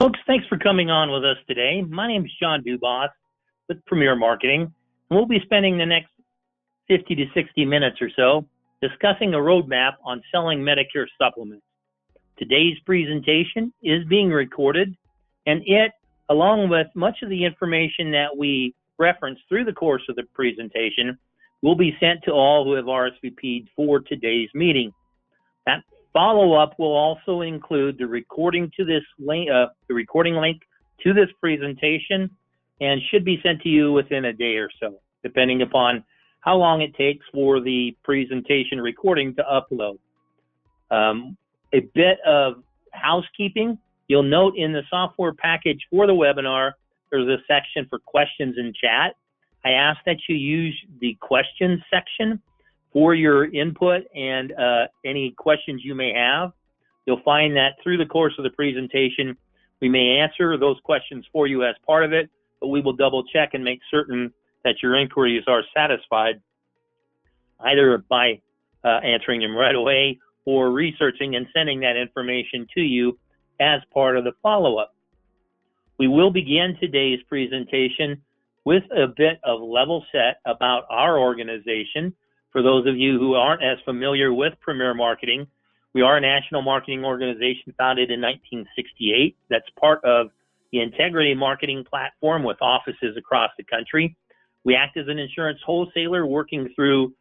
Folks, thanks for coming on with us today. My name is John Dubas with Premier Marketing, and we'll be spending the next 50 to 60 minutes or so discussing a roadmap on selling Medicare supplements. Today's presentation is being recorded, and it, along with much of the information that we reference through the course of the presentation, will be sent to all who have RSVP'd for today's meeting. That follow-up will also include the recording to this link, the recording link to this presentation, and should be sent to you within a day or so, depending upon how long it takes for the presentation recording to upload. A bit of housekeeping. You'll note in the software package for the webinar, there's a section for questions and chat. I ask that you use the questions section for your input and any questions you may have. You'll find that through the course of the presentation, we may answer those questions for you as part of it, but we will double check and make certain that your inquiries are satisfied, either by answering them right away or researching and sending that information to you as part of the follow-up. We will begin today's presentation with a bit of level set about our organization. For those of you who aren't as familiar with Premier Marketing, we are a national marketing organization founded in 1968 that's part of the Integrity Marketing Platform with offices across the country. We act as an insurance wholesaler working through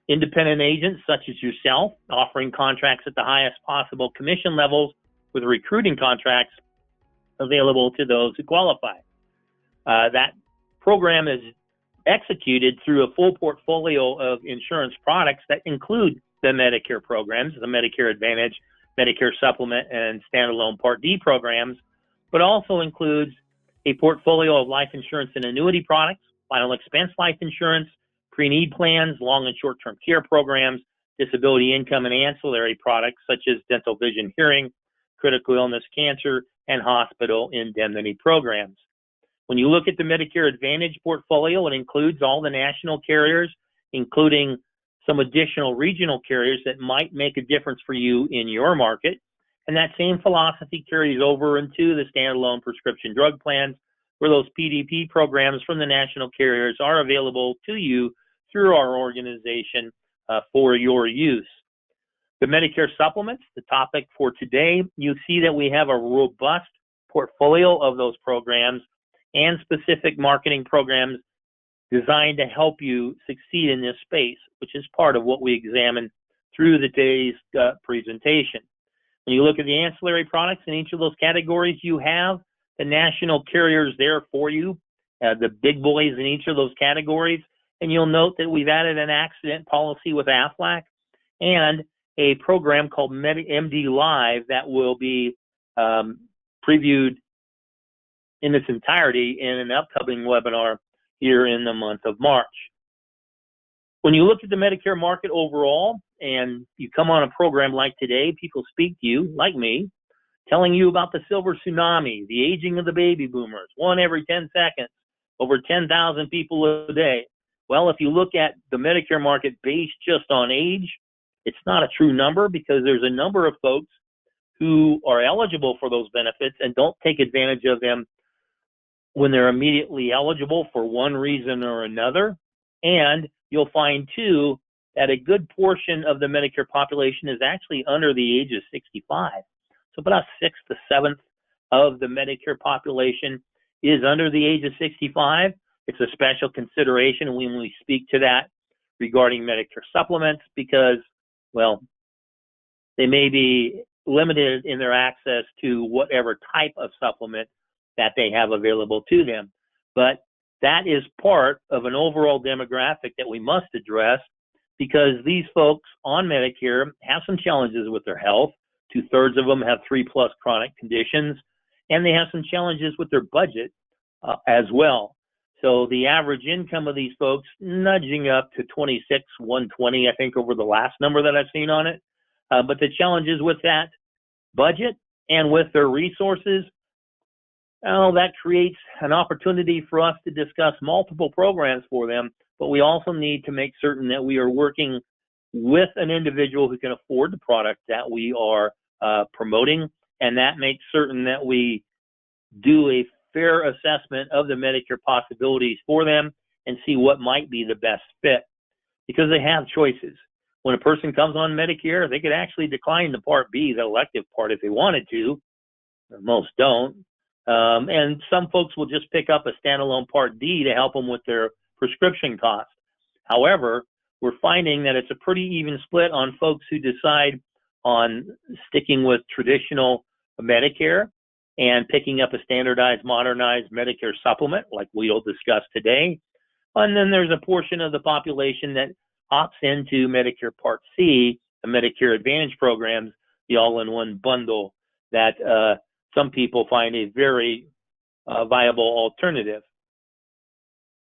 independent agents such as yourself, offering contracts at the highest possible commission levels with recruiting contracts available to those who qualify. That program is executed through a full portfolio of insurance products that include the Medicare programs, the Medicare Advantage, Medicare Supplement, and standalone Part D programs, but also includes a portfolio of life insurance and annuity products, final expense life insurance, pre-need plans, long and short-term care programs, disability income and ancillary products such as dental, vision, hearing, critical illness, cancer, and hospital indemnity programs. When you look at the Medicare Advantage portfolio, it includes all the national carriers, including some additional regional carriers that might make a difference for you in your market. And that same philosophy carries over into the standalone prescription drug plans, where those PDP programs from the national carriers are available to you through our organization for your use. The Medicare Supplements, the topic for today, you see that we have a robust portfolio of those programs and specific marketing programs designed to help you succeed in this space, which is part of what we examine through today's presentation. When you look at the ancillary products in each of those categories, you have the national carriers there for you, the big boys in each of those categories. And you'll note that we've added an accident policy with Aflac and a program called MD Live that will be previewed in its entirety in an upcoming webinar here in the month of March. When you look at the Medicare market overall and you come on a program like today, people speak to you, like me, telling you about the silver tsunami, the aging of the baby boomers, 1 every 10 seconds, over 10,000 people a day. Well, if you look at the Medicare market based just on age, it's not a true number because there's a number of folks who are eligible for those benefits and don't take advantage of them when they're immediately eligible for one reason or another. And you'll find, too, that a good portion of the Medicare population is actually under the age of 65. So about a sixth to seventh of the Medicare population is under the age of 65. It's a special consideration when we speak to that regarding Medicare supplements because, well, they may be limited in their access to whatever type of supplement that they have available to them. But that is part of an overall demographic that we must address because these folks on Medicare have some challenges with their health. 2/3 of them have 3+ chronic conditions, and they have some challenges with their budget as well. So the average income of these folks nudging up to $26,120, I think, over the last number that I've seen on it. But the challenges with that budget and with their resources, that creates an opportunity for us to discuss multiple programs for them. But we also need to make certain that we are working with an individual who can afford the product that we are promoting, and that makes certain that we do a fair assessment of the Medicare possibilities for them and see what might be the best fit, because they have choices. When a person comes on Medicare, they could actually decline the Part B, the elective part, if they wanted to. Most don't. And some folks will just pick up a standalone Part D to help them with their prescription costs. However, we're finding that it's a pretty even split on folks who decide on sticking with traditional Medicare and picking up a standardized, modernized Medicare supplement like we'll discuss today. And then there's a portion of the population that opts into Medicare Part C, the Medicare Advantage programs, the all-in-one bundle that some people find a very viable alternative.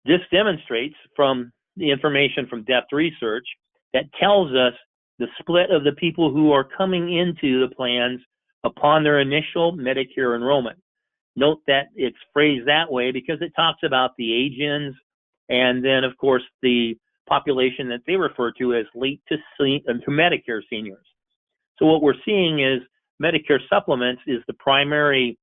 This demonstrates from the information from depth research that tells us the split of the people who are coming into the plans upon their initial Medicare enrollment. Note that it's phrased that way because it talks about the age-ins and then, of course, the population that they refer to as late to Medicare seniors. So what we're seeing is Medicare Supplements is the primary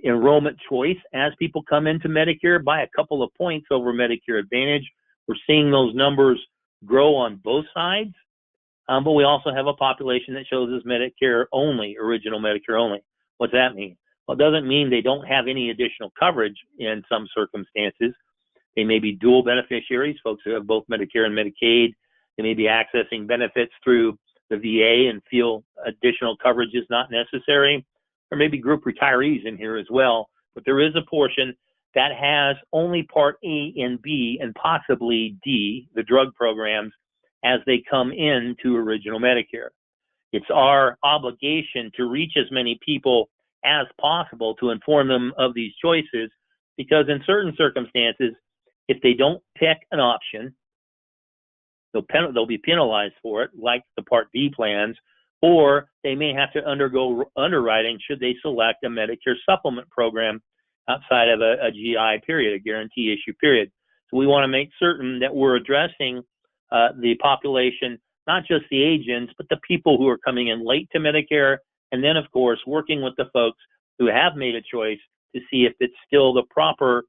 enrollment choice as people come into Medicare by a couple of points over Medicare Advantage. We're seeing those numbers grow on both sides, but we also have a population that shows as Medicare only, original Medicare only. What's that mean? Well, it doesn't mean they don't have any additional coverage in some circumstances. They may be dual beneficiaries, folks who have both Medicare and Medicaid. They may be accessing benefits through the VA and feel additional coverage is not necessary. Or maybe group retirees in here as well. But there is a portion that has only Part A and B and possibly D, the drug programs, as they come into original Medicare. It's our obligation to reach as many people as possible to inform them of these choices, because in certain circumstances, if they don't pick an option, they'll be penalized for it, like the Part B plans, or they may have to undergo underwriting should they select a Medicare supplement program outside of a GI period, a guarantee issue period. So we want to make certain that we're addressing the population, not just the age-ins, but the people who are coming in late to Medicare, and then, of course, working with the folks who have made a choice to see if it's still the proper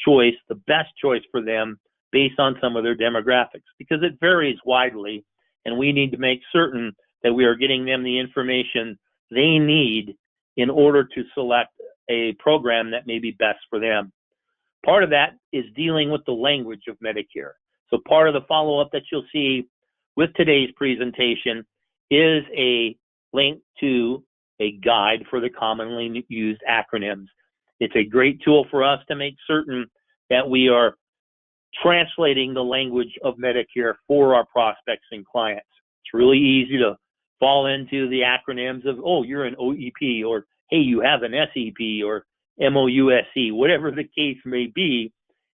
choice, the best choice for them based on some of their demographics, because it varies widely, and we need to make certain that we are getting them the information they need in order to select a program that may be best for them. Part of that is dealing with the language of Medicare. So part of the follow-up that you'll see with today's presentation is a link to a guide for the commonly used acronyms. It's a great tool for us to make certain that we are translating the language of Medicare for our prospects and clients. It's really easy to fall into the acronyms of, oh, you're an OEP, or hey, you have an SEP, or MOUSC, whatever the case may be.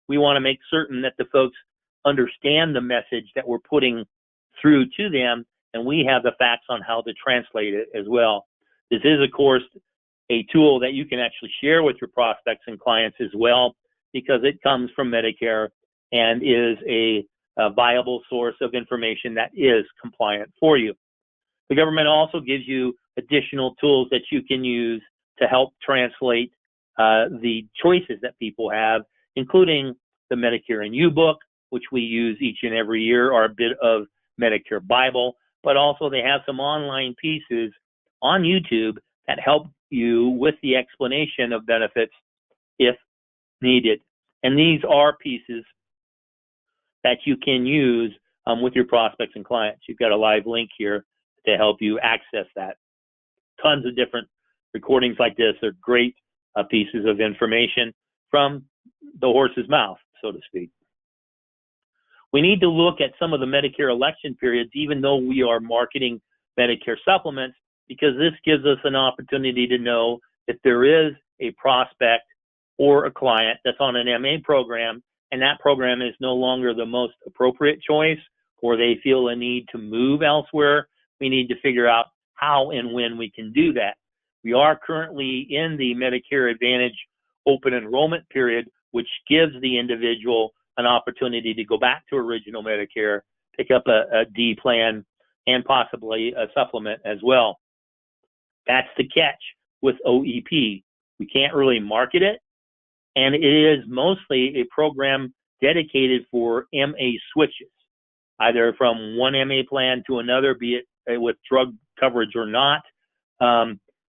We want to make certain that the folks understand the message that we're putting through to them, and we have the facts on how to translate it as well. This is, of course, a tool that you can actually share with your prospects and clients as well, because it comes from Medicare and is a viable source of information that is compliant for you. The government also gives you additional tools that you can use to help translate the choices that people have, including the Medicare and You book, which we use each and every year, or a bit of Medicare Bible, but also they have some online pieces on YouTube that help you with the explanation of benefits if needed. And these are pieces that you can use with your prospects and clients. You've got a live link here to help you access that. Tons of different recordings like this. They're great pieces of information from the horse's mouth, so to speak. We need to look at some of the Medicare election periods, even though we are marketing Medicare supplements, because this gives us an opportunity to know if there is a prospect or a client that's on an MA program, and that program is no longer the most appropriate choice, or they feel a need to move elsewhere. We need to figure out how and when we can do that. We are currently in the Medicare Advantage open enrollment period, which gives the individual an opportunity to go back to original Medicare, pick up a D plan, and possibly a supplement as well. That's the catch with OEP. We can't really market it, and it is mostly a program dedicated for MA switches, either from one MA plan to another, be it with drug coverage or not,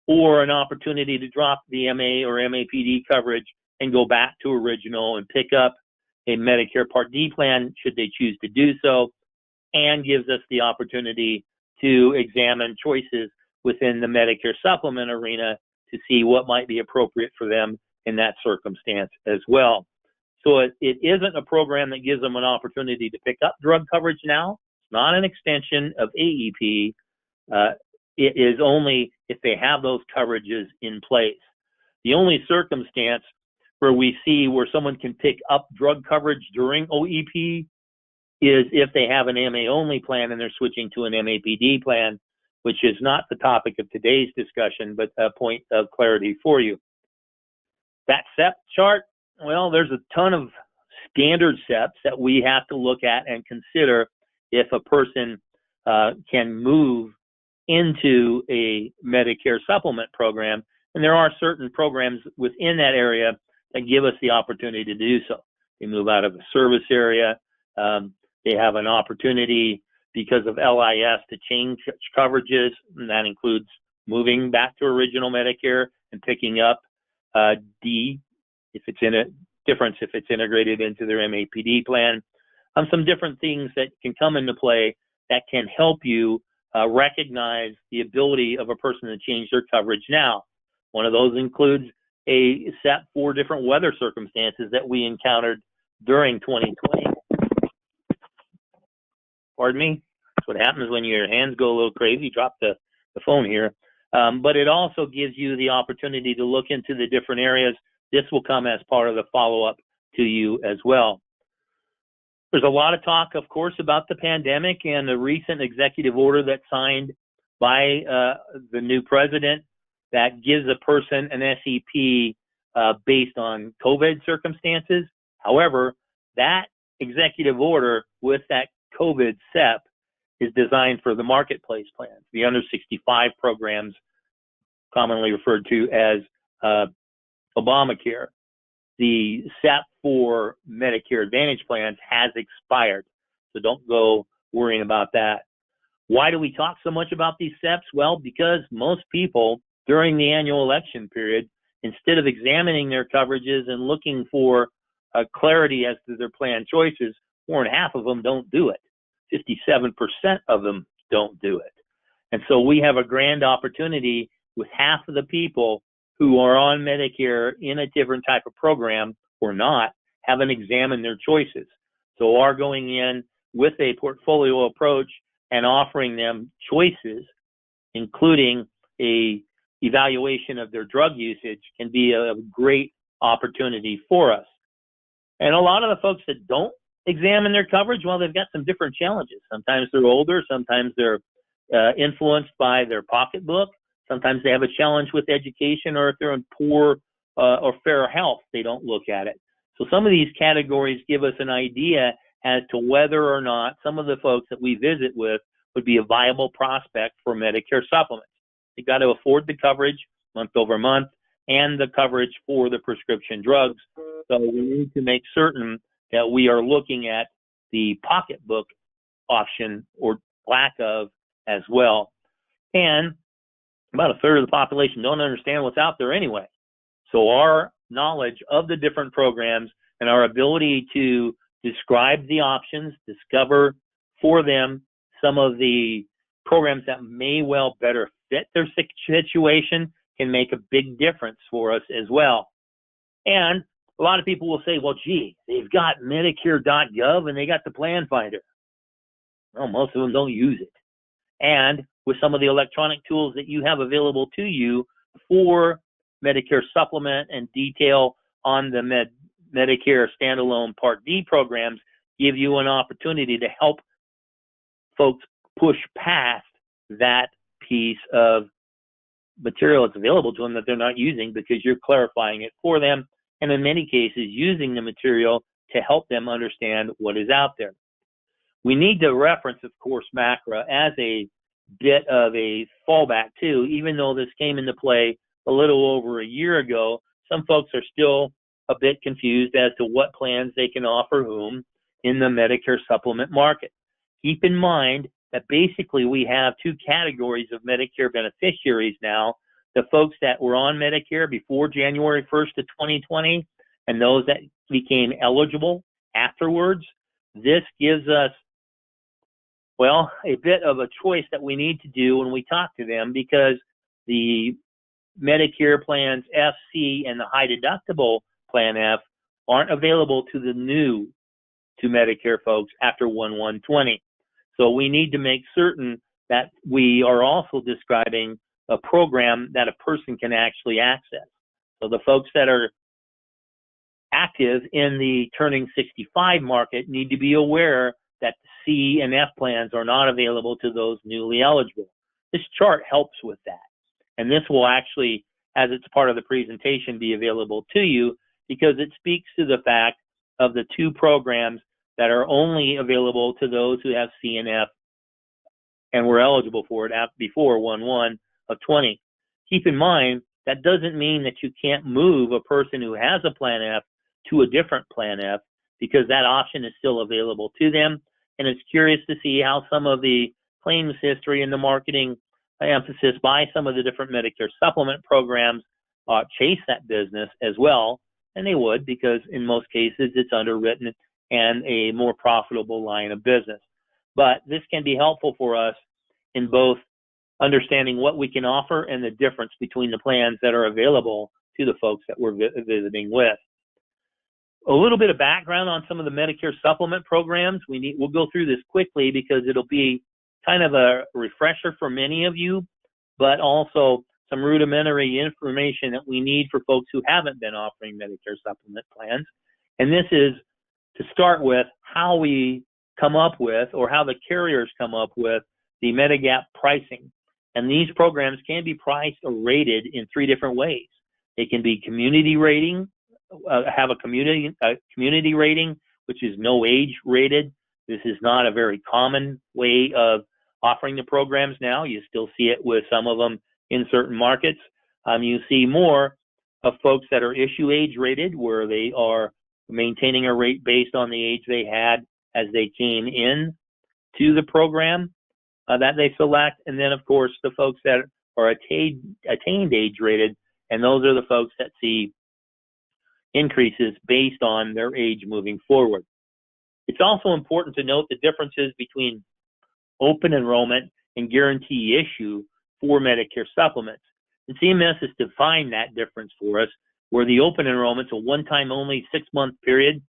or an opportunity to drop the MA or MAPD coverage and go back to original and pick up a Medicare Part D plan should they choose to do so, and gives us the opportunity to examine choices within the Medicare Supplement arena to see what might be appropriate for them in that circumstance as well. So it isn't a program that gives them an opportunity to pick up drug coverage now. It's not an extension of AEP. It is only if they have those coverages in place. The only circumstance where we see where someone can pick up drug coverage during OEP is if they have an MA-only plan and they're switching to an MAPD plan, which is not the topic of today's discussion, but a point of clarity for you. That SEP chart, well, there's a ton of standard SEPs that we have to look at and consider if a person can move into a Medicare supplement program. And there are certain programs within that area that give us the opportunity to do so. They move out of a service area. They have an opportunity because of LIS to change coverages, and that includes moving back to original Medicare and picking up D if it's in a difference if it's integrated into their MAPD plan. Some different things that can come into play that can help you recognize the ability of a person to change their coverage now. One of those includes a SEP for different weather circumstances that we encountered during 2020. Pardon me? That's what happens when your hands go a little crazy. Drop the phone here. But it also gives you the opportunity to look into the different areas. This will come as part of the follow-up to you as well. There's a lot of talk, of course, about the pandemic and the recent executive order that's signed by the new president that gives a person an SEP based on COVID circumstances. However, that executive order with that COVID SEP is designed for the marketplace plans, the under 65 programs, commonly referred to as Obamacare. The SEP for Medicare Advantage plans has expired, so don't go worrying about that. Why do we talk so much about these SEPs? Well, because most people during the annual election period, instead of examining their coverages and looking for clarity as to their plan choices, more than half of them don't do it. 57% of them don't do it. And so we have a grand opportunity with half of the people who are on Medicare in a different type of program or not, haven't examined their choices. So are going in with a portfolio approach and offering them choices, including a evaluation of their drug usage, can be a great opportunity for us. And a lot of the folks that don't examine their coverage, well, they've got some different challenges. Sometimes they're older, sometimes they're influenced by their pocketbook. Sometimes they have a challenge with education, or if they're in poor or fair health, they don't look at it. So some of these categories give us an idea as to whether or not some of the folks that we visit with would be a viable prospect for Medicare supplements. You've got to afford the coverage month over month and the coverage for the prescription drugs. So we need to make certain that we are looking at the pocketbook option or lack of as well. And about a third of the population don't understand what's out there anyway. So our knowledge of the different programs and our ability to describe the options, discover for them some of the programs that may well better fit their situation can make a big difference for us as well. And a lot of people will say, well, gee, they've got Medicare.gov and they got the plan finder. Well, most of them don't use it. And with some of the electronic tools that you have available to you for Medicare Supplement and detail on the Medicare standalone Part D programs, give you an opportunity to help folks push past that piece of material that's available to them that they're not using, because you're clarifying it for them, and in many cases using the material to help them understand what is out there. We need to reference, of course, MACRA as a bit of a fallback too, even though this came into play a little over a year ago, some folks are still a bit confused as to what plans they can offer whom in the Medicare supplement market. Keep in mind that basically we have two categories of Medicare beneficiaries now, the folks that were on Medicare before January 1st of 2020 and those that became eligible afterwards. This gives us, well, a bit of a choice that we need to do when we talk to them, because the Medicare plans F, C, and the high deductible plan F aren't available to the new to Medicare folks after 1/1/20. So we need to make certain that we are also describing a program that a person can actually access. So the folks that are active in the turning 65 market need to be aware that C and F plans are not available to those newly eligible. This chart helps with that. And this will actually, as it's part of the presentation, be available to you, because it speaks to the fact of the two programs that are only available to those who have C and F and were eligible for it before 1/1/20. Keep in mind, that doesn't mean that you can't move a person who has a Plan F to a different Plan F, because that option is still available to them. And it's curious to see how some of the claims history and the marketing emphasis by some of the different Medicare supplement programs chase that business as well. And they would, because in most cases it's underwritten and a more profitable line of business. But this can be helpful for us in both understanding what we can offer and the difference between the plans that are available to the folks that we're visiting with. A little bit of background on some of the Medicare supplement programs. We'll go through this quickly because it'll be kind of a refresher for many of you, but also some rudimentary information that we need for folks who haven't been offering Medicare supplement plans. And this is to start with how we come up with, or how the carriers come up with, the Medigap pricing. And these programs can be priced or rated in three different ways. They can be community rating, have a community rating, which is no age rated. This is not a very common way of offering the programs now. You still see it with some of them in certain markets. You see more of folks that are issue age rated, where they are maintaining a rate based on the age they had as they came in to the program that they select. And then, of course, the folks that are attained age rated, and those are the folks that see increases based on their age moving forward. It's also important to note the differences between open enrollment and guarantee issue for Medicare supplements. And CMS has defined that difference for us, where the open enrollment's a one-time only 6-month period,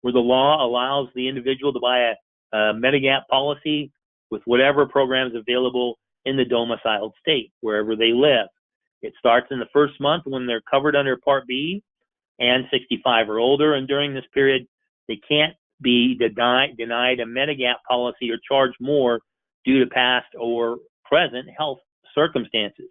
where the law allows the individual to buy a Medigap policy with whatever programs available in the domiciled state, wherever they live. It starts in the first month when they're covered under Part B and 65 or older, and during this period, they can't be denied a Medigap policy or charged more due to past or present health circumstances.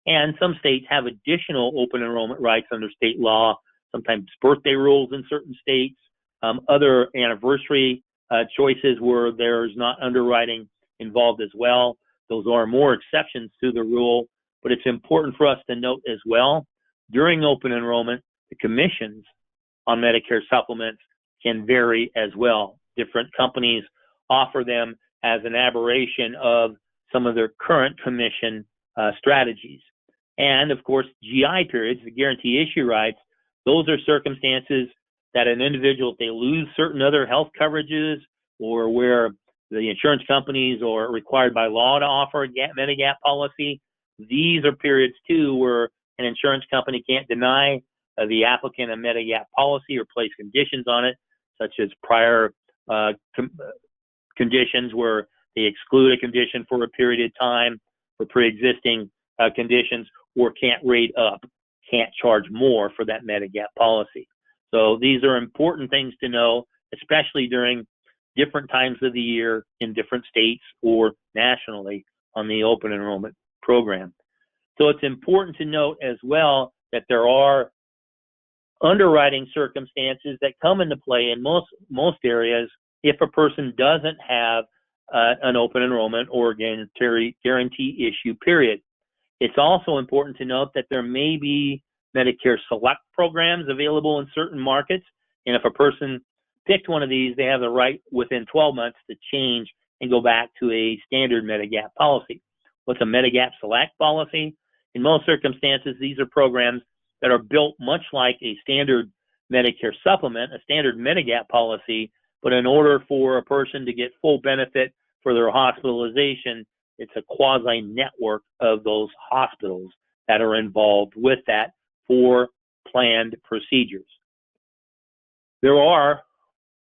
And some states have additional open enrollment rights under state law, sometimes birthday rules in certain states, other anniversary choices where there's not underwriting involved as well. Those are more exceptions to the rule, but it's important for us to note as well, during open enrollment, the commissions on Medicare supplements can vary as well. Different companies offer them as an aberration of some of their current commission strategies. And of course, GI periods, the guarantee issue rights, those are circumstances that an individual, if they lose certain other health coverages, or where the insurance companies are required by law to offer a Medigap policy, these are periods too where an insurance company can't deny the applicant a Medigap policy or place conditions on it, such as prior conditions where they exclude a condition for a period of time for pre-existing conditions, or can't rate up, can't charge more for that Medigap policy. So these are important things to know, especially during different times of the year in different states or nationally on the open enrollment program. So it's important to note as well that there are underwriting circumstances that come into play in most areas if a person doesn't have an open enrollment or guarantee issue period. It's also important to note that there may be Medicare Select programs available in certain markets, and if a person picked one of these, they have the right within 12 months to change and go back to a standard Medigap policy. What's a Medigap Select policy? In most circumstances, these are programs that are built much like a standard Medicare Supplement, a standard Medigap policy, but in order for a person to get full benefit for their hospitalization, it's a quasi-network of those hospitals that are involved with that for planned procedures. There are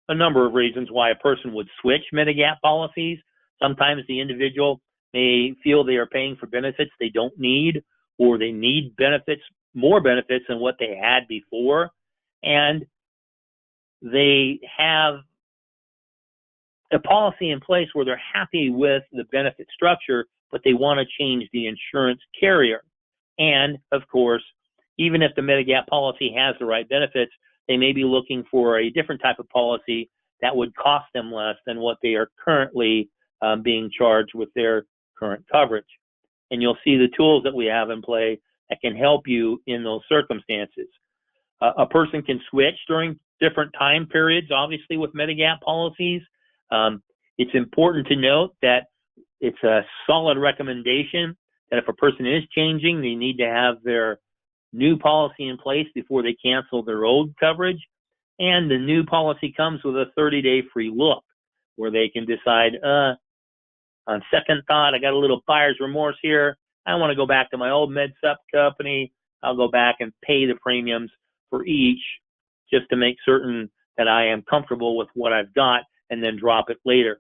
a number of reasons why a person would switch Medigap policies. Sometimes the individual may feel they are paying for benefits they don't need, or they need benefits, more benefits than what they had before, and they have a policy in place where they're happy with the benefit structure, but they want to change the insurance carrier. And of course, even if the Medigap policy has the right benefits, they may be looking for a different type of policy that would cost them less than what they are currently being charged with their current coverage. And you'll see the tools that we have in play that can help you in those circumstances. A person can switch during different time periods, obviously, with Medigap policies. It's important to note that it's a solid recommendation that if a person is changing, they need to have their new policy in place before they cancel their old coverage. And the new policy comes with a 30-day free look where they can decide, on second thought, I got a little buyer's remorse here. I want to go back to my old Med Sup company. I'll go back and pay the premiums for each just to make certain that I am comfortable with what I've got and then drop it later.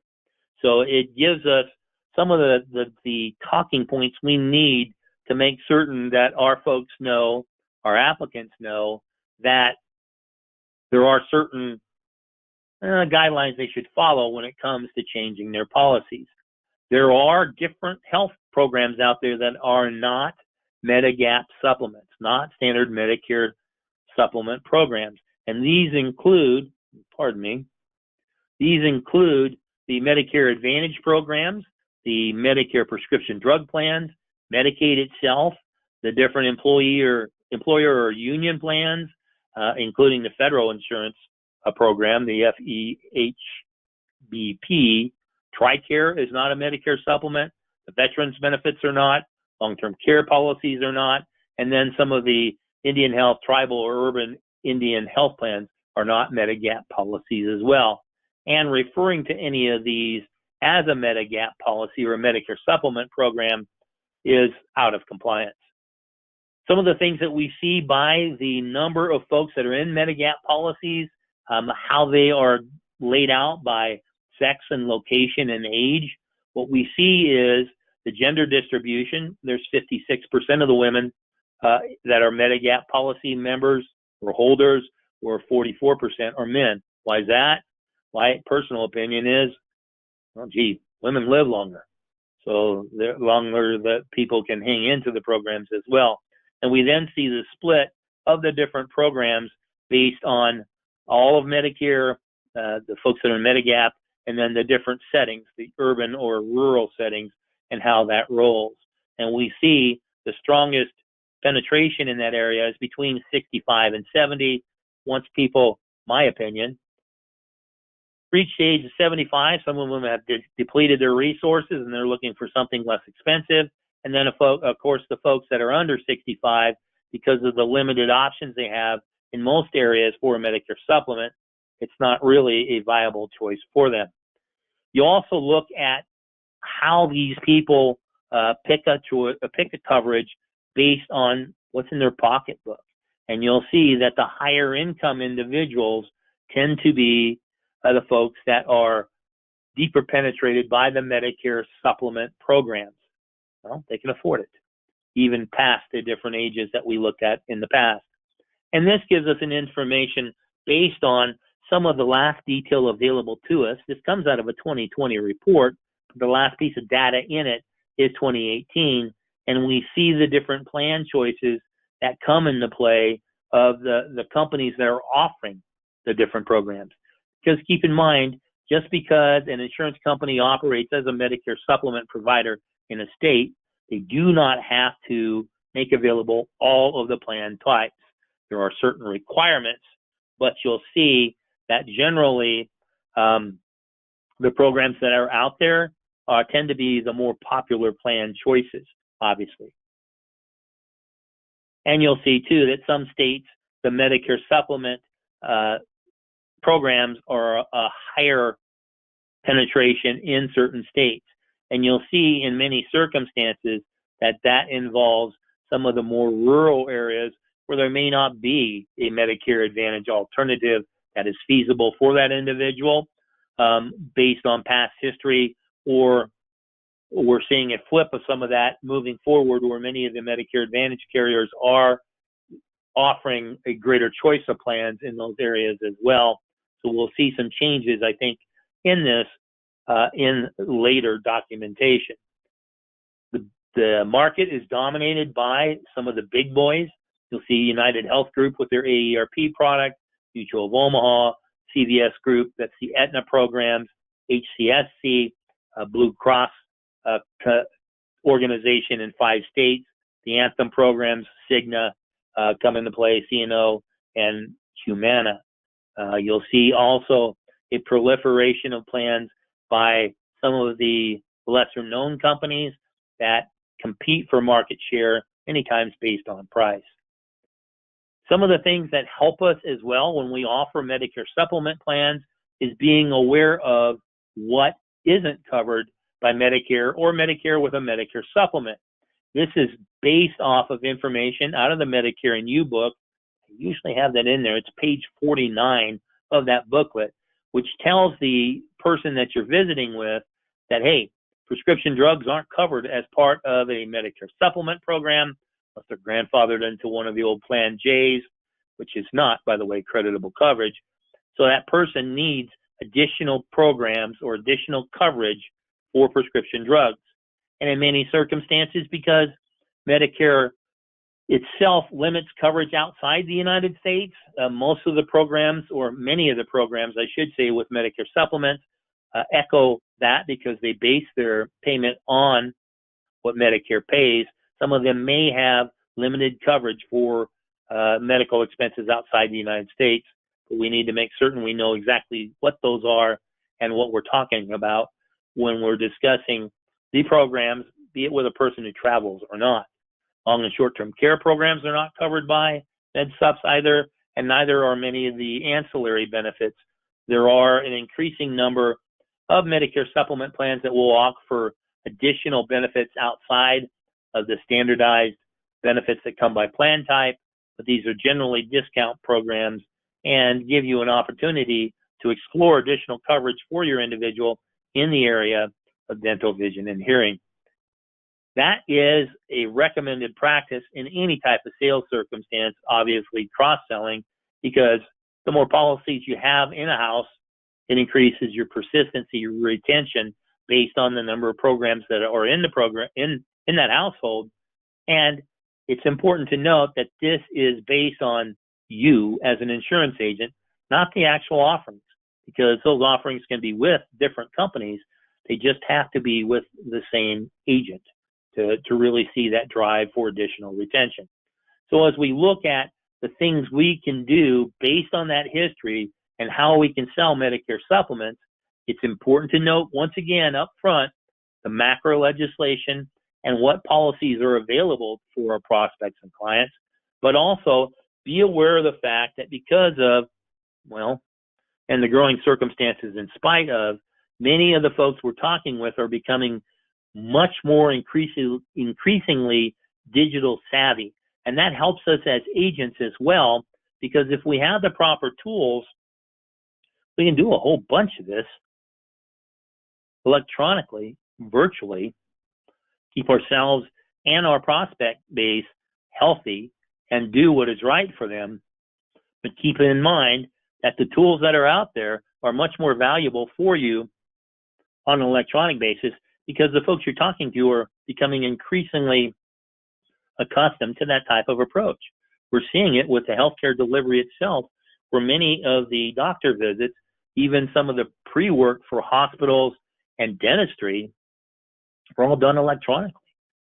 So it gives us some of the talking points we need to make certain that our folks know, our applicants know, that there are certain guidelines they should follow when it comes to changing their policies. There are different health programs out there that are not Medigap supplements, not standard Medicare supplement programs. And these include, these include the Medicare Advantage programs, the Medicare prescription drug plans, Medicaid itself, the different employer or union plans, including the federal insurance program, the FEHBP. TRICARE is not a Medicare supplement. The veterans benefits are not. Long-term care policies are not. And then some of the Indian health, tribal or urban Indian health plans are not Medigap policies as well. And referring to any of these as a Medigap policy or a Medicare supplement program is out of compliance. Some of the things that we see by the number of folks that are in Medigap policies, how they are laid out by sex and location and age, what we see is the gender distribution. There's 56% of the women that are Medigap policy members or holders, or 44% are men. Why is that? My personal opinion is, well, gee, women live longer. So the longer that people can hang into the programs as well. And we then see the split of the different programs based on all of Medicare, the folks that are in Medigap, and then the different settings, the urban or rural settings, and how that rolls. And we see the strongest penetration in that area is between 65 and 70. Once people, my opinion, reach the age of 75, some of them have depleted their resources and they're looking for something less expensive. And then, of course, the folks that are under 65, because of the limited options they have in most areas for a Medicare supplement, it's not really a viable choice for them. You also look at how these people pick a coverage based on what's in their pocketbook. And you'll see that the higher income individuals tend to be the folks that are deeper penetrated by the Medicare supplement programs. Well, they can afford it, even past the different ages that we looked at in the past. And this gives us an information based on some of the last detail available to us. This comes out of a 2020 report. The last piece of data in it is 2018, and we see the different plan choices that come into play of the companies that are offering the different programs. Because keep in mind, just because an insurance company operates as a Medicare supplement provider in a state They do not have to make available all of the plan types. There are certain requirements, but you'll see that generally the programs that are out there tend to be the more popular plan choices, obviously. And you'll see, too, that some states, the Medicare Supplement programs are a higher penetration in certain states. And you'll see in many circumstances that that involves some of the more rural areas where there may not be a Medicare Advantage alternative that is feasible for that individual based on past history, or we're seeing a flip of some of that moving forward, where many of the Medicare Advantage carriers are offering a greater choice of plans in those areas as well. So we'll see some changes, I think, in this in later documentation. The market is dominated by some of the big boys. You'll see United Health Group with their AERP product, Mutual of Omaha, CVS Group, that's the Aetna programs, HCSC, Blue Cross organization in 5 states, the Anthem programs, Cigna come into play, CNO, and Humana. You'll see also a proliferation of plans by some of the lesser known companies that compete for market share, many times based on price. Some of the things that help us as well when we offer Medicare supplement plans is being aware of what isn't covered by Medicare or Medicare with a Medicare supplement. This is based off of information out of the Medicare and You book. I usually have that in there. It's page 49 of that booklet, which tells the person that you're visiting with that, hey, prescription drugs aren't covered as part of a Medicare supplement program unless they're grandfathered into one of the old Plan J's, which is not, by the way, creditable coverage. So that person needs additional programs or additional coverage for prescription drugs. And in many circumstances, because Medicare itself limits coverage outside the United States, most of the programs, or many of the programs, I should say, with Medicare supplements, echo that because they base their payment on what Medicare pays. Some of them may have limited coverage for medical expenses outside the United States, but we need to make certain we know exactly what those are and what we're talking about when we're discussing the programs, be it with a person who travels or not. Long and short-term care programs are not covered by MedSups either, and neither are many of the ancillary benefits. There are an increasing number of Medicare supplement plans that will offer additional benefits outside of the standardized benefits that come by plan type, but these are generally discount programs and give you an opportunity to explore additional coverage for your individual in the area of dental, vision, and hearing. That is a recommended practice in any type of sales circumstance, obviously cross-selling, because the more policies you have in a house, it increases your persistency, your retention based on the number of programs that are in the program in that household. And it's important to note that this is based on you as an insurance agent, not the actual offerings, because those offerings can be with different companies. They just have to be with the same agent to really see that drive for additional retention. So as we look at the things we can do based on that history and how we can sell Medicare supplements, it's important to note once again up front the macro legislation and what policies are available for our prospects and clients, but also be aware of the fact that because of, well, and the growing circumstances in spite of, many of the folks we're talking with are becoming much more increasingly digital savvy. And that helps us as agents as well, because if we have the proper tools, we can do a whole bunch of this electronically, virtually, keep ourselves and our prospect base healthy and do what is right for them. But keep in mind that the tools that are out there are much more valuable for you on an electronic basis, because the folks you're talking to are becoming increasingly accustomed to that type of approach. We're seeing it with the healthcare delivery itself, where many of the doctor visits, even some of the pre-work for hospitals and dentistry, are all done electronically.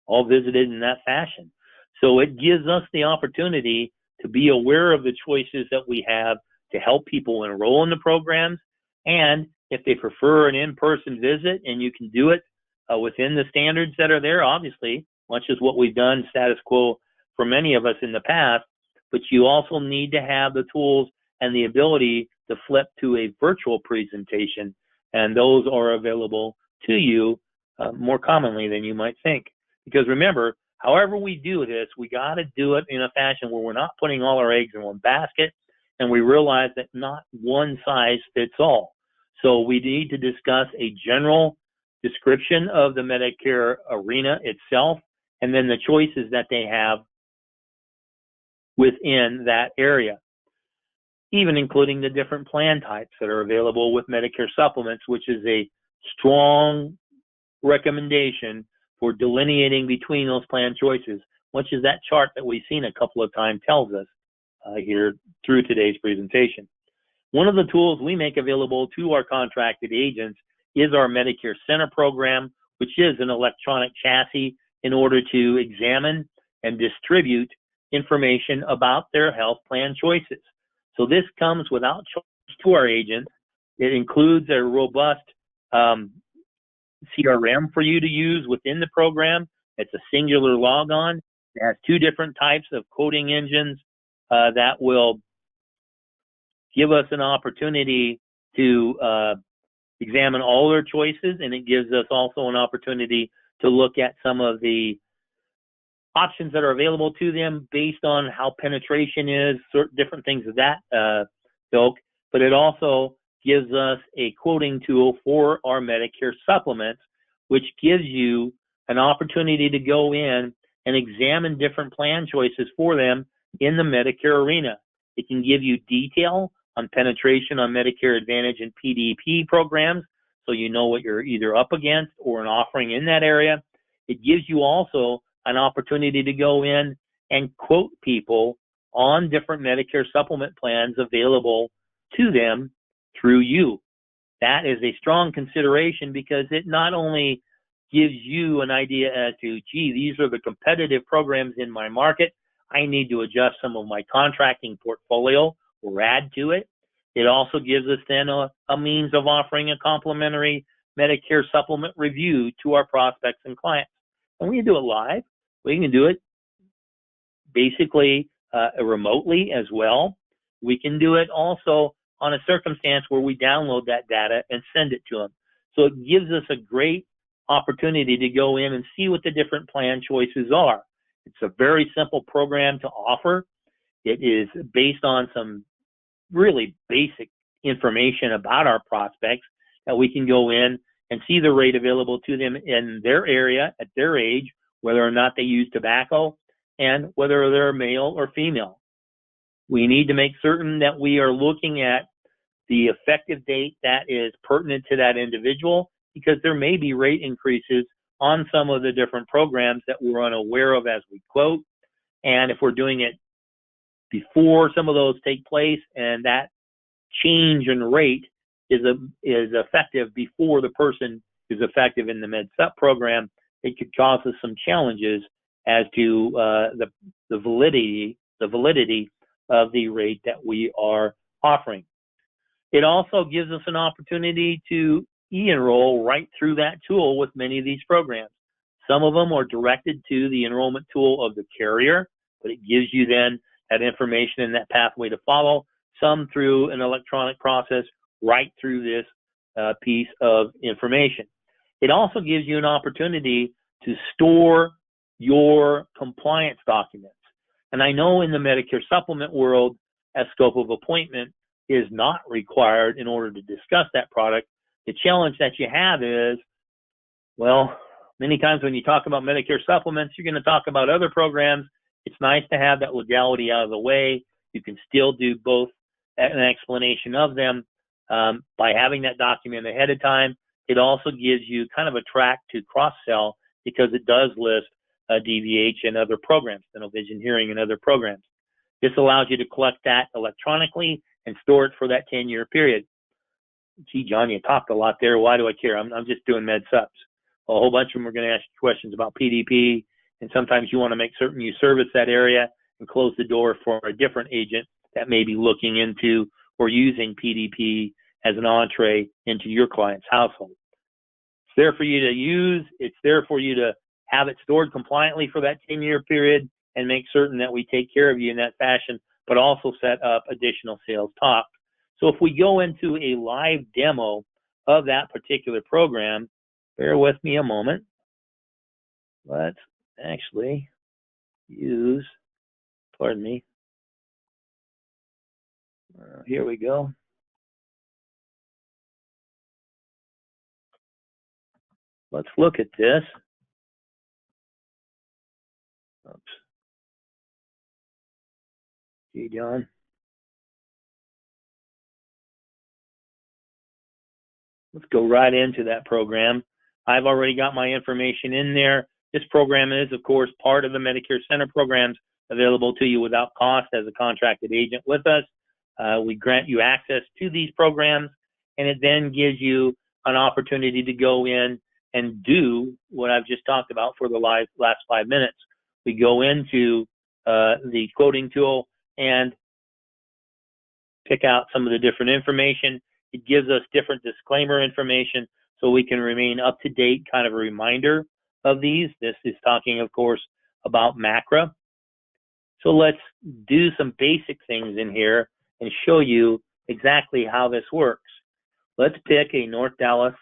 all visited in that fashion. So it gives us the opportunity to be aware of the choices that we have to help people enroll in the programs. And if they prefer an in-person visit and you can do it within the standards that are there, obviously, much as what we've done status quo for many of us in the past, but you also need to have the tools and the ability to flip to a virtual presentation, and those are available to you more commonly than you might think. Because remember, however we do this, we got to do it in a fashion where we're not putting all our eggs in one basket, and we realize that not one size fits all. So we need to discuss a general description of the Medicare arena itself, and then the choices that they have within that area, even including the different plan types that are available with Medicare Supplements, which is a strong recommendation for delineating between those plan choices, much as that chart that we've seen a couple of times tells us here through today's presentation. One of the tools we make available to our contracted agents is our MedicareCENTER program, which is an electronic chassis in order to examine and distribute information about their health plan choices. So this comes without charge to our agents. It includes a robust CRM for you to use within the program. It's a singular logon. It has two different types of quoting engines that will give us an opportunity to examine all their choices, and it gives us also an opportunity to look at some of the options that are available to them based on how penetration is, certain different things of that ilk. But it also gives us a quoting tool for our Medicare Supplements, which gives you an opportunity to go in and examine different plan choices for them in the Medicare arena. It can give you detail on penetration on Medicare Advantage and PDP programs, so you know what you're either up against or an offering in that area. It gives you also an opportunity to go in and quote people on different Medicare supplement plans available to them through you. That is a strong consideration because it not only gives you an idea as to, gee, these are the competitive programs in my market, I need to adjust some of my contracting portfolio or add to it. It also gives us then a means of offering a complimentary Medicare supplement review to our prospects and clients. And we can do it live. We can do it basically remotely as well. We can do it also on a circumstance where we download that data and send it to them. So it gives us a great opportunity to go in and see what the different plan choices are. It's a very simple program to offer. It is based on some really basic information about our prospects that we can go in and see the rate available to them in their area at their age, whether or not they use tobacco, and whether they're male or female. We need to make certain that we are looking at the effective date that is pertinent to that individual, because there may be rate increases on some of the different programs that we're unaware of as we quote. And if we're doing it before some of those take place and that change in rate is effective before the person is effective in the MedSup program, it could cause us some challenges as to the validity of the rate that we are offering. It also gives us an opportunity to e-enroll right through that tool with many of these programs. Some of them are directed to the enrollment tool of the carrier, but it gives you then that information and that pathway to follow. Some through an electronic process right through this piece of information. It also gives you an opportunity to store your compliance documents. And I know in the Medicare supplement world, a scope of appointment is not required in order to discuss that product. The challenge that you have is, well, many times when you talk about Medicare supplements, you're going to talk about other programs. It's nice to have that legality out of the way. You can still do both an explanation of them by having that document ahead of time. It also gives you kind of a track to cross-sell because it does list DVH and other programs, dental vision, hearing, and other programs. This allows you to collect that electronically and store it for that 10-year period. Gee, John, you talked a lot there. Why do I care? I'm just doing med subs. A whole bunch of them are going to ask you questions about PDP And sometimes you want to make certain you service that area and close the door for a different agent that may be looking into or using PDP as an entree into your client's household. It's there for you to use. It's there for you to have it stored compliantly for that 10-year period and make certain that we take care of you in that fashion, but also set up additional sales talk. So if we go into a live demo of that particular program, bear with me a moment. Let's actually use, pardon me. Here we go. Let's look at this. Oops. See, John. Let's go right into that program. I've already got my information in there. This program is, of course, part of the MedicareCENTER programs available to you without cost as a contracted agent with us. We grant you access to these programs, and it then gives you an opportunity to go in and do what I've just talked about for the last 5 minutes. We go into the quoting tool and pick out some of the different information. It gives us different disclaimer information so we can remain up to date, kind of a reminder of these. This is talking, of course, about MACRA. So let's do some basic things in here and show you exactly how this works. Let's pick a North Dallas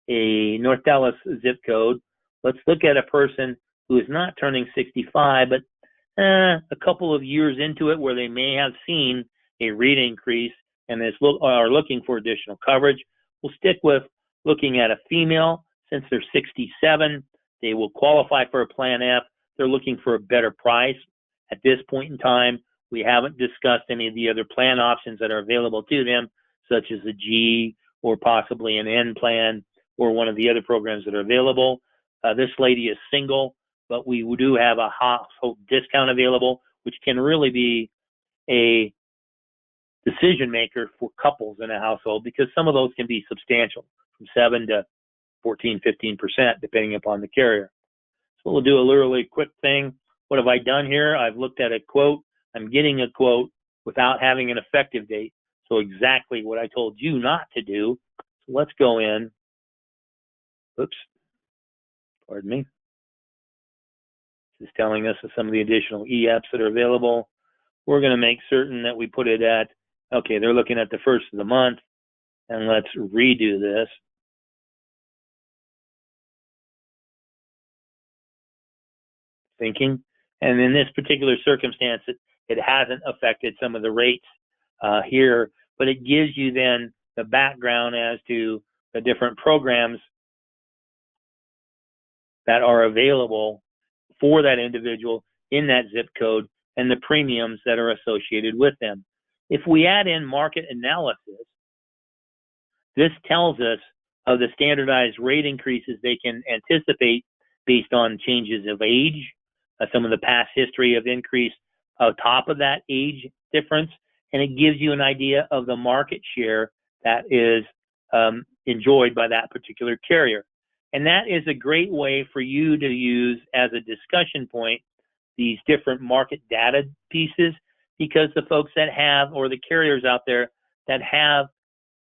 zip code. Let's look at a person who is not turning 65, but a couple of years into it where they may have seen a rate increase and are looking for additional coverage. We'll stick with looking at a female. Since they're 67, they will qualify for a Plan F. They're looking for a better price. At this point in time, we haven't discussed any of the other plan options that are available to them, such as a G or possibly an N plan or one of the other programs that are available. This lady is single, but we do have a household discount available, which can really be a decision maker for couples in a household, because some of those can be substantial, from 7 to 14, 15%, depending upon the carrier. So we'll do a literally quick thing. What have I done here? I've looked at a quote. I'm getting a quote without having an effective date. So exactly what I told you not to do. So let's go in. Oops. Pardon me. This is telling us of some of the additional EAPs that are available. We're going to make certain that we put it at, okay, they're looking at the first of the month. And let's redo this. Thinking. And in this particular circumstance, it hasn't affected some of the rates here, but it gives you then the background as to the different programs that are available for that individual in that zip code and the premiums that are associated with them. If we add in market analysis, this tells us of the standardized rate increases they can anticipate based on changes of age, some of the past history of increase on top of that age difference, and it gives you an idea of the market share that is enjoyed by that particular carrier. And that is a great way for you to use as a discussion point these different market data pieces, because the folks that have, or the carriers out there that have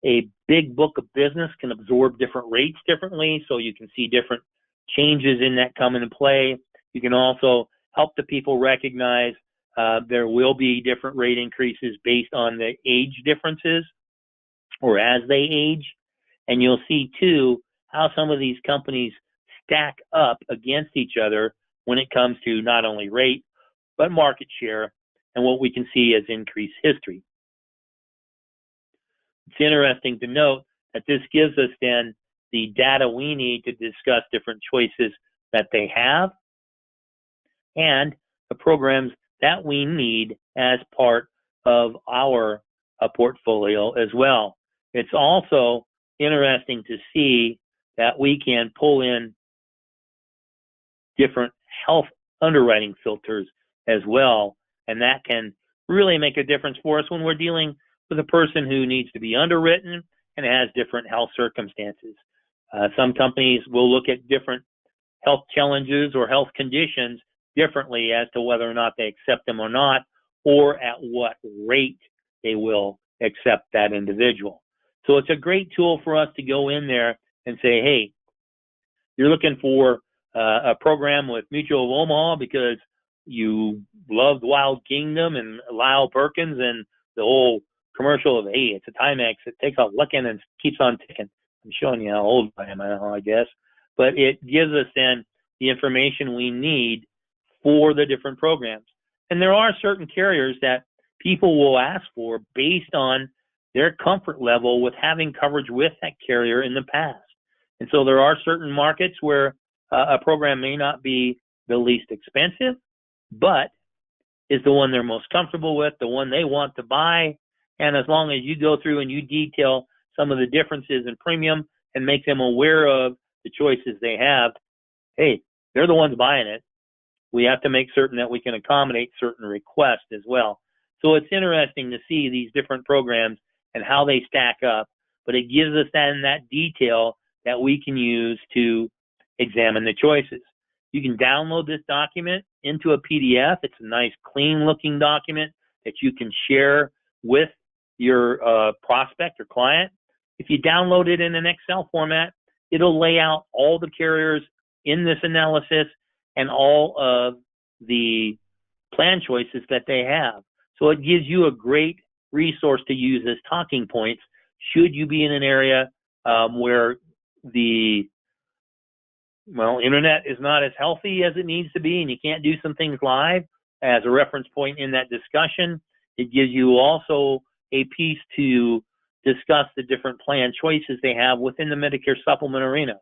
a big book of business can absorb different rates differently, so you can see different changes in that come into play. You can also help the people recognize there will be different rate increases based on the age differences or as they age. And you'll see, too, how some of these companies stack up against each other when it comes to not only rate, but market share and what we can see as increased history. It's interesting to note that this gives us then the data we need to discuss different choices that they have and the programs that we need as part of our portfolio as well. It's also interesting to see that we can pull in different health underwriting filters as well, and that can really make a difference for us when we're dealing with a person who needs to be underwritten and has different health circumstances. Some companies will look at different health challenges or health conditions differently as to whether or not they accept them or not, or at what rate they will accept that individual. So it's a great tool for us to go in there and say, hey, you're looking for a program with Mutual of Omaha because you loved Wild Kingdom and Lyle Perkins and the whole commercial of, hey, it's a Timex, it takes a licking and keeps on ticking. I'm showing you how old I am, I guess. But it gives us then the information we need for the different programs. And there are certain carriers that people will ask for based on their comfort level with having coverage with that carrier in the past. And so there are certain markets where a program may not be the least expensive, but is the one they're most comfortable with, the one they want to buy. And as long as you go through and you detail some of the differences in premium and make them aware of the choices they have, hey, they're the ones buying it. We have to make certain that we can accommodate certain requests as well. So it's interesting to see these different programs and how they stack up, but it gives us then that detail that we can use to examine the choices. You can download this document into a PDF. It's a nice, clean-looking document that you can share with your prospect or client. If you download it in an Excel format, it'll lay out all the carriers in this analysis and all of the plan choices that they have. So it gives you a great resource to use as talking points should you be in an area where the internet is not as healthy as it needs to be and you can't do some things live. As a reference point in that discussion, it gives you also a piece to discuss the different plan choices they have within the Medicare Supplement arena.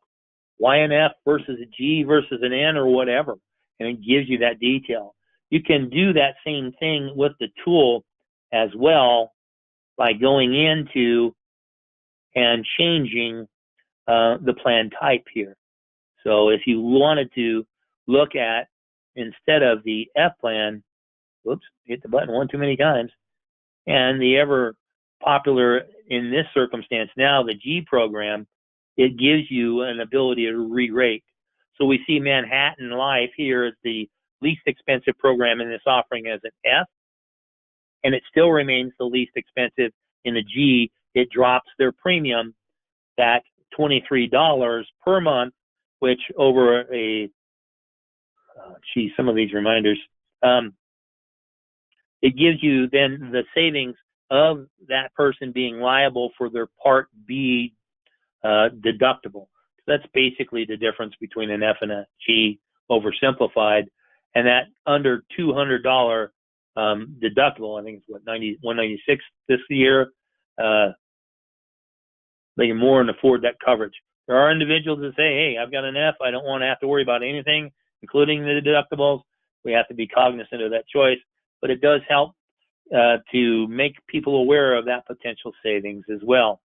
Why an F versus a G versus an N or whatever, and it gives you that detail. You can do that same thing with the tool as well by going into and changing the plan type here. So if you wanted to look at, instead of the F plan, whoops, hit the button one too many times, and the ever popular in this circumstance now, the G program, it gives you an ability to re-rate. So we see Manhattan Life here as the least expensive program in this offering as an F, and it still remains the least expensive in the G. It drops their premium at $23 per month, which over some of these reminders, it gives you then the savings of that person being liable for their Part B deductible. That's basically the difference between an F and a G oversimplified, and that under $200 deductible, I think it's $196 this year, they can more than afford that coverage. There are individuals that say, hey, I've got an F, I don't want to have to worry about anything, including the deductibles. We have to be cognizant of that choice, but it does help to make people aware of that potential savings as well.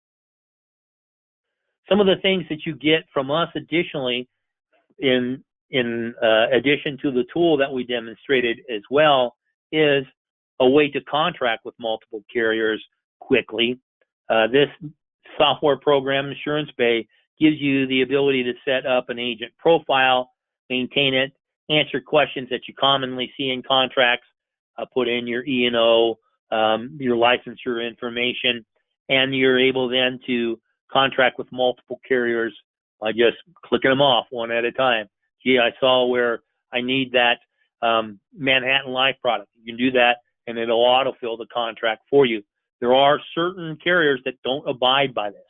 Some of the things that you get from us additionally, in addition to the tool that we demonstrated as well, is a way to contract with multiple carriers quickly. This software program, Insurance Bay, gives you the ability to set up an agent profile, maintain it, answer questions that you commonly see in contracts, put in your E&O, your licensure information, and you're able then to contract with multiple carriers by just clicking them off one at a time. Gee, I saw where I need that Manhattan Life product. You can do that, and it'll autofill the contract for you. There are certain carriers that don't abide by this.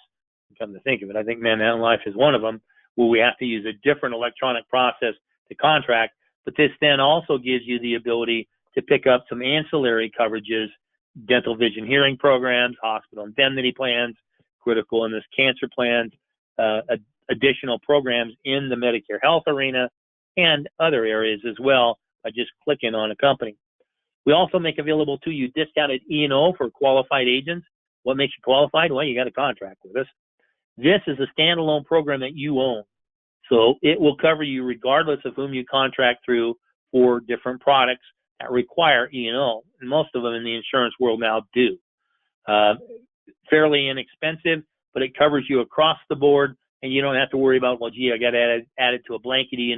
Come to think of it, I think Manhattan Life is one of them, where we have to use a different electronic process to contract. But this then also gives you the ability to pick up some ancillary coverages, dental, vision, hearing programs, hospital indemnity plans, critical illness cancer plans, additional programs in the Medicare health arena, and other areas as well by just clicking on a company. We also make available to you discounted E&O for qualified agents. What makes you qualified? Well, you got a contract with us. This is a standalone program that you own. So it will cover you regardless of whom you contract through for different products that require E&O. And most of them in the insurance world now do. Fairly inexpensive, but it covers you across the board and you don't have to worry about, well, gee, I got to add it to a blankety,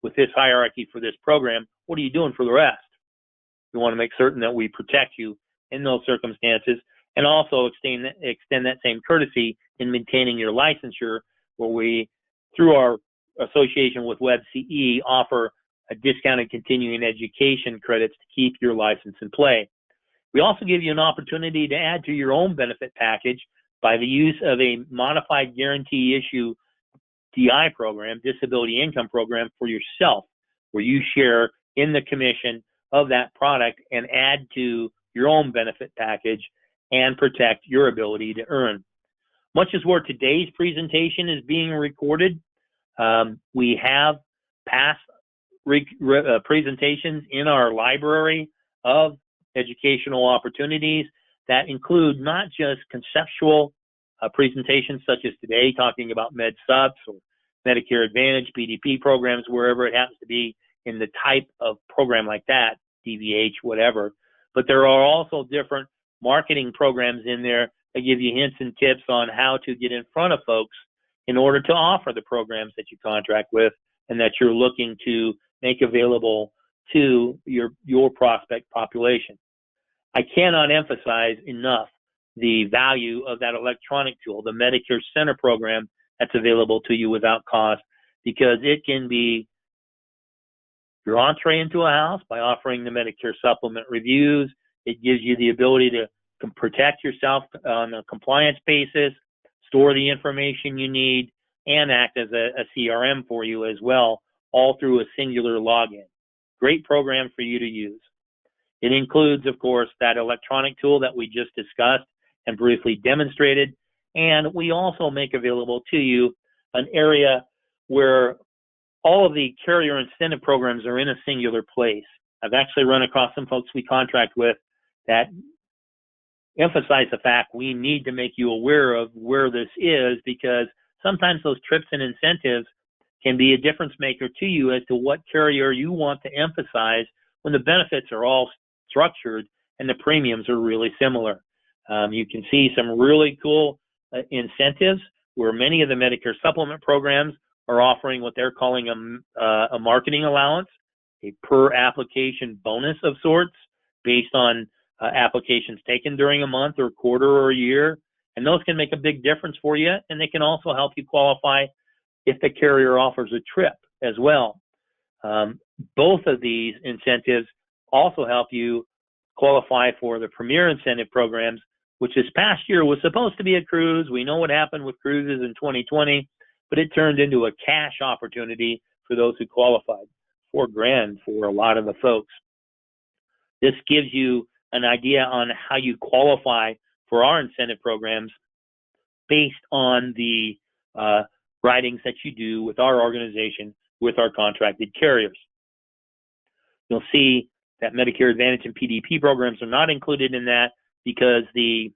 with this hierarchy for this program. What are you doing for the rest? We want to make certain that we protect you in those circumstances, and also extend that same courtesy in maintaining your licensure, where we, through our association with WebCE, offer a discounted continuing education credits to keep your license in play. We also give you an opportunity to add to your own benefit package by the use of a modified guarantee issue DI program, disability income program, for yourself, where you share in the commission of that product and add to your own benefit package and protect your ability to earn. Much as where today's presentation is being recorded, we have past presentations in our library of educational opportunities that include not just conceptual presentations such as today, talking about Med Subs or Medicare Advantage, PDP programs, wherever it happens to be in the type of program like that, DVH, whatever. But there are also different marketing programs in there that give you hints and tips on how to get in front of folks in order to offer the programs that you contract with and that you're looking to make available to your prospect population. I cannot emphasize enough the value of that electronic tool, the MedicareCENTER program that's available to you without cost, because it can be your entree into a house by offering the Medicare Supplement reviews. It gives you the ability to protect yourself on a compliance basis, store the information you need, and act as a CRM for you as well, all through a singular login. Great program for you to use. It includes, of course, that electronic tool that we just discussed and briefly demonstrated, and we also make available to you an area where all of the carrier incentive programs are in a singular place. I've actually run across some folks we contract with that emphasize the fact we need to make you aware of where this is, because sometimes those trips and incentives can be a difference maker to you as to what carrier you want to emphasize when the benefits are all structured and the premiums are really similar. You can see some really cool incentives where many of the Medicare Supplement programs are offering what they're calling a marketing allowance, a per application bonus of sorts based on applications taken during a month or quarter or a year. And those can make a big difference for you, and they can also help you qualify if the carrier offers a trip as well. Both of these incentives also help you qualify for the Premier Incentive programs, which this past year was supposed to be a cruise. We know what happened with cruises in 2020, but it turned into a cash opportunity for those who qualified. $4,000 for a lot of the folks. This gives you an idea on how you qualify for our incentive programs based on the writings that you do with our organization, with our contracted carriers. You'll see that Medicare Advantage and PDP programs are not included in that because the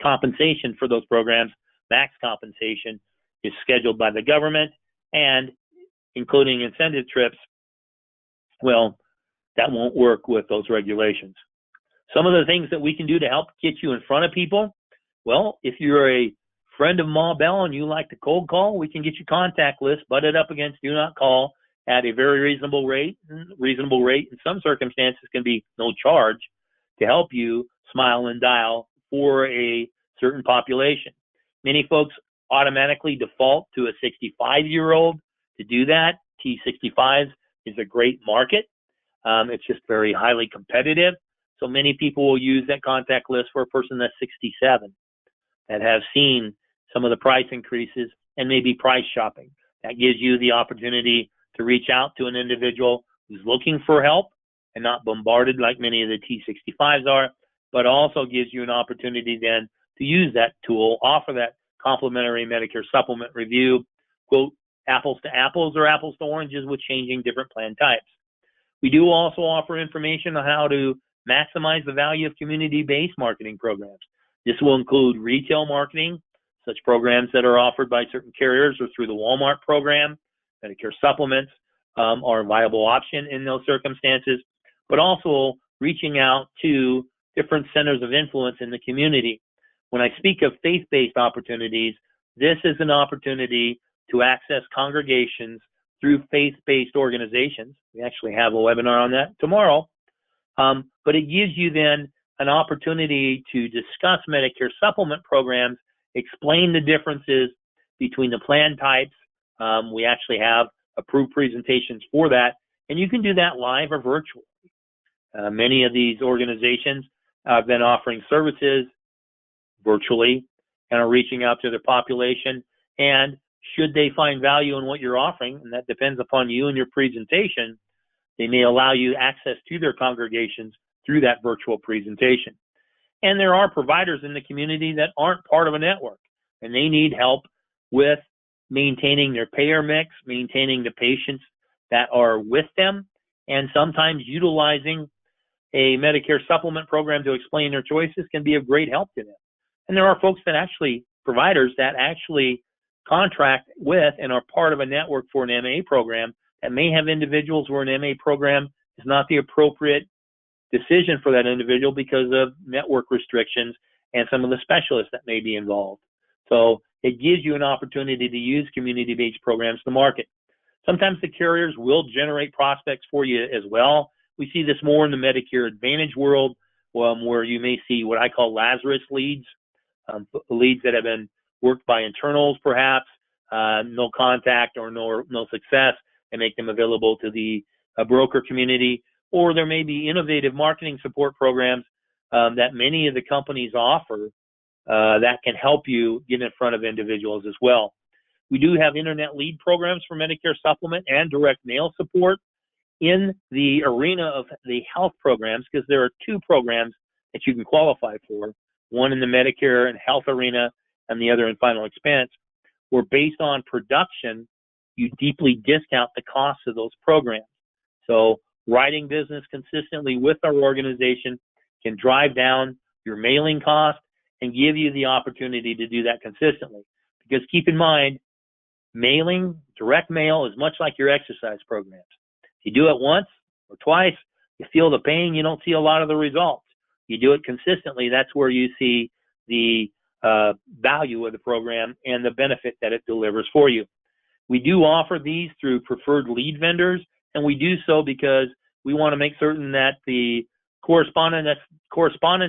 compensation for those programs, max compensation, is scheduled by the government, and including incentive trips, well, that won't work with those regulations. Some of the things that we can do to help get you in front of people, well, if you're a friend of Ma Bell and you like to cold call, we can get your contact list butted up against Do Not Call at a very reasonable rate. Reasonable rate in some circumstances can be no charge to help you smile and dial for a certain population. Many folks automatically default to a 65-year-old to do that. T65 is a great market. It's just very highly competitive. So many people will use that contact list for a person that's 67 that have seen some of the price increases and maybe price shopping. That gives you the opportunity to reach out to an individual who's looking for help and not bombarded like many of the T65s are, but also gives you an opportunity then to use that tool, offer that complimentary Medicare Supplement review, quote, apples to apples or apples to oranges with changing different plan types. We do also offer information on how to maximize the value of community-based marketing programs. This will include retail marketing, such programs that are offered by certain carriers or through the Walmart program. Medicare Supplements are a viable option in those circumstances, but also reaching out to different centers of influence in the community. When I speak of faith-based opportunities, this is an opportunity to access congregations through faith-based organizations. We actually have a webinar on that tomorrow. But it gives you then an opportunity to discuss Medicare supplement programs, explain the differences between the plan types. We actually have approved presentations for that, and you can do that live or virtually. Many of these organizations have been offering services virtually and are reaching out to their population. And should they find value in what you're offering, and that depends upon you and your presentation, they may allow you access to their congregations through that virtual presentation. And there are providers in the community that aren't part of a network, and they need help with maintaining their payer mix, maintaining the patients that are with them, and sometimes utilizing a Medicare supplement program to explain their choices can be of great help to them. And there are folks that actually, providers that actually contract with and are part of a network for an MA program that may have individuals where an MA program is not the appropriate decision for that individual because of network restrictions and some of the specialists that may be involved. So it gives you an opportunity to use community-based programs to market. Sometimes the carriers will generate prospects for you as well. We see this more in the Medicare Advantage world, where you may see what I call Lazarus leads, leads that have been worked by internals perhaps, no contact or no success, and make them available to the broker community. Or there may be innovative marketing support programs that many of the companies offer that can help you get in front of individuals as well. We do have internet lead programs for Medicare Supplement and direct mail support in the arena of the health programs, because there are two programs that you can qualify for, one in the Medicare and health arena and the other in final expense, where based on production, you deeply discount the costs of those programs. So writing business consistently with our organization can drive down your mailing cost and give you the opportunity to do that consistently. Because keep in mind, mailing, direct mail is much like your exercise programs. If you do it once or twice, you feel the pain, you don't see a lot of the results. You do it consistently, that's where you see the value of the program and the benefit that it delivers for you. We do offer these through preferred lead vendors, and we do so because we want to make certain that the correspondence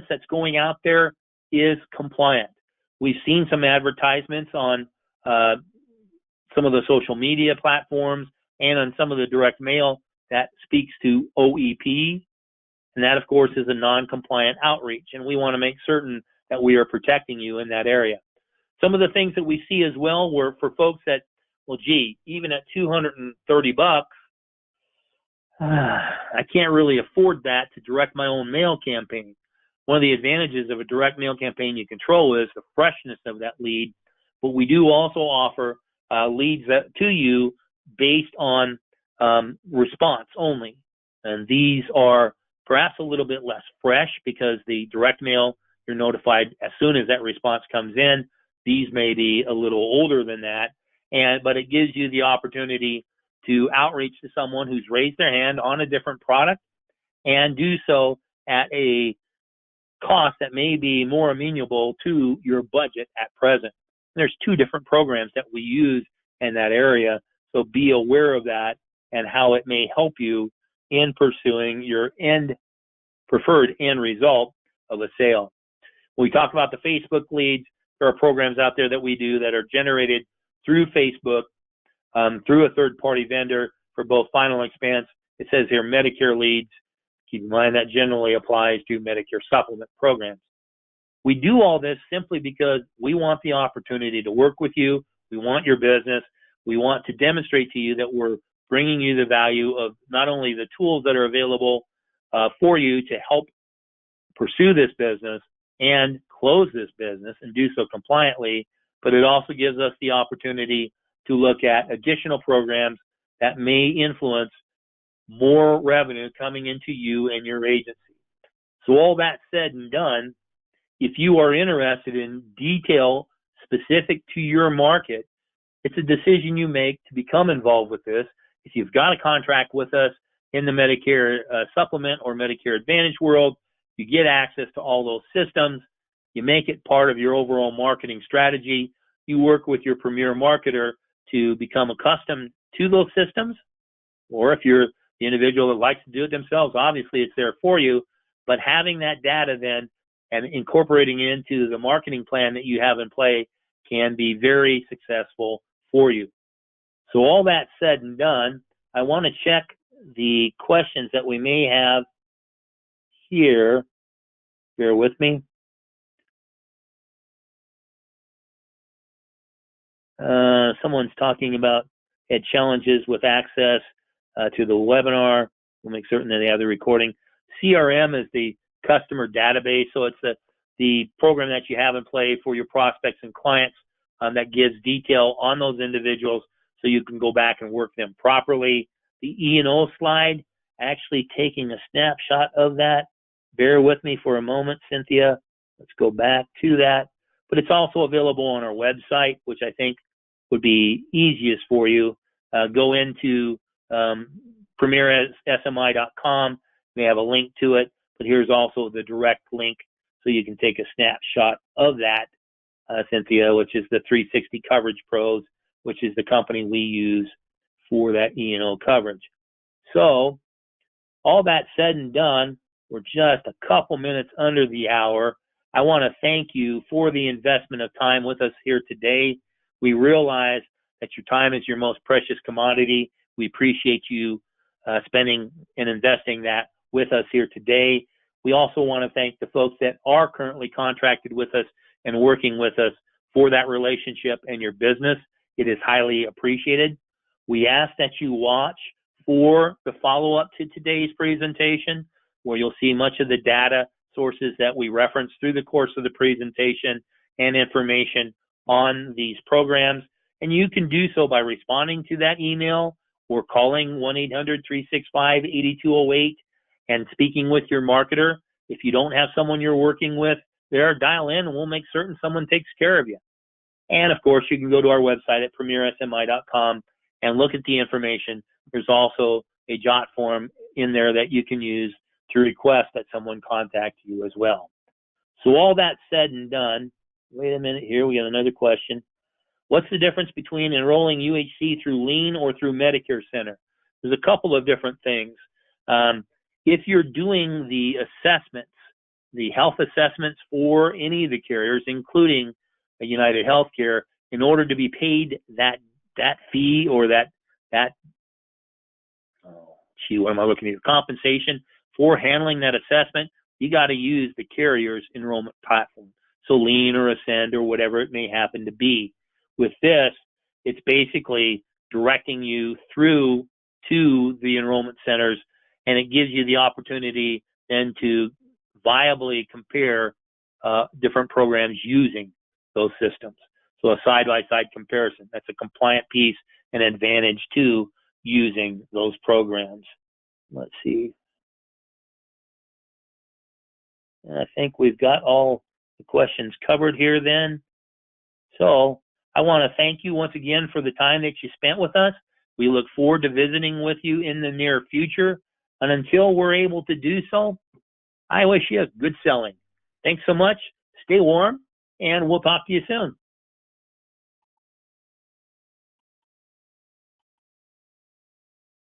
that's going out there is compliant. We've seen some advertisements on some of the social media platforms and on some of the direct mail that speaks to OEP, and that, of course, is a non-compliant outreach, and we want to make certain that we are protecting you in that area. Some of the things that we see as well were for folks that, well, gee, even at $230, I can't really afford that to direct my own mail campaign. One of the advantages of a direct mail campaign you control is the freshness of that lead, but we do also offer leads to you based on response only. And these are perhaps a little bit less fresh because the direct mail, you're notified as soon as that response comes in. These may be a little older than that, but it gives you the opportunity to outreach to someone who's raised their hand on a different product and do so at a cost that may be more amenable to your budget at present. There's two different programs that we use in that area, so be aware of that and how it may help you in pursuing your preferred end result of a sale. When we talk about the Facebook leads, there are programs out there that we do that are generated through Facebook, through a third-party vendor for both final expense. It says here Medicare leads. Keep in mind that generally applies to Medicare supplement programs. We do all this simply because we want the opportunity to work with you. We want your business. We want to demonstrate to you that we're bringing you the value of not only the tools that are available for you to help pursue this business and close this business and do so compliantly, but it also gives us the opportunity to look at additional programs that may influence more revenue coming into you and your agency. So all that said and done, if you are interested in detail specific to your market, it's a decision you make to become involved with this. If you've got a contract with us in the Medicare Supplement or Medicare Advantage world, you get access to all those systems. You make it part of your overall marketing strategy. you work with your premier marketer to become accustomed to those systems, or if you're the individual that likes to do it themselves, obviously it's there for you, but having that data then and incorporating it into the marketing plan that you have in play can be very successful for you. So all that said and done, I want to check the questions that we may have here. Bear with me. Someone's talking about had challenges with access to the webinar. We'll make certain that they have the recording. CRM is the customer database, so it's the program that you have in play for your prospects and clients that gives detail on those individuals so you can go back and work them properly. The E&O slide, actually taking a snapshot of that. Bear with me for a moment, Cynthia. Let's go back to that. But it's also available on our website, which I think would be easiest for you. Go into premiersmi.com. They have a link to it, but here's also the direct link so you can take a snapshot of that, Cynthia, which is the 360 Coverage Pros, which is the company we use for that E&O coverage. So all that said and done, we're just a couple minutes under the hour. I want to thank you for the investment of time with us here today. We realize that your time is your most precious commodity. We appreciate you spending and investing that with us here today. We also want to thank the folks that are currently contracted with us and working with us for that relationship and your business. It is highly appreciated. We ask that you watch for the follow-up to today's presentation, where you'll see much of the data sources that we reference through the course of the presentation and information on these programs. And you can do so by responding to that email or calling 1-800-365-8208 and speaking with your marketer. If you don't have someone you're working with there, dial in and we'll make certain someone takes care of you. And of course, you can go to our website at premiersmi.com and look at the information. There's also a jot form in there that you can use to request that someone contact you as well. So all that said and done, wait a minute here, we got another question. What's the difference between enrolling UHC through Lean or through MedicareCENTER? There's a couple of different things. If you're doing the assessments, the health assessments for any of the carriers, including United Healthcare, in order to be paid that fee or compensation for handling that assessment, you got to use the carrier's enrollment platform. So Lean or Ascend or whatever it may happen to be. With this, it's basically directing you through to the enrollment centers, and it gives you the opportunity then to viably compare different programs using those systems. So a side-by-side comparison. That's a compliant piece and advantage to using those programs. Let's see. I think we've got all the questions covered here then. So I want to thank you once again for the time that you spent with us. We look forward to visiting with you in the near future. And until we're able to do so, I wish you good selling. Thanks so much. Stay warm, and we'll talk to you soon.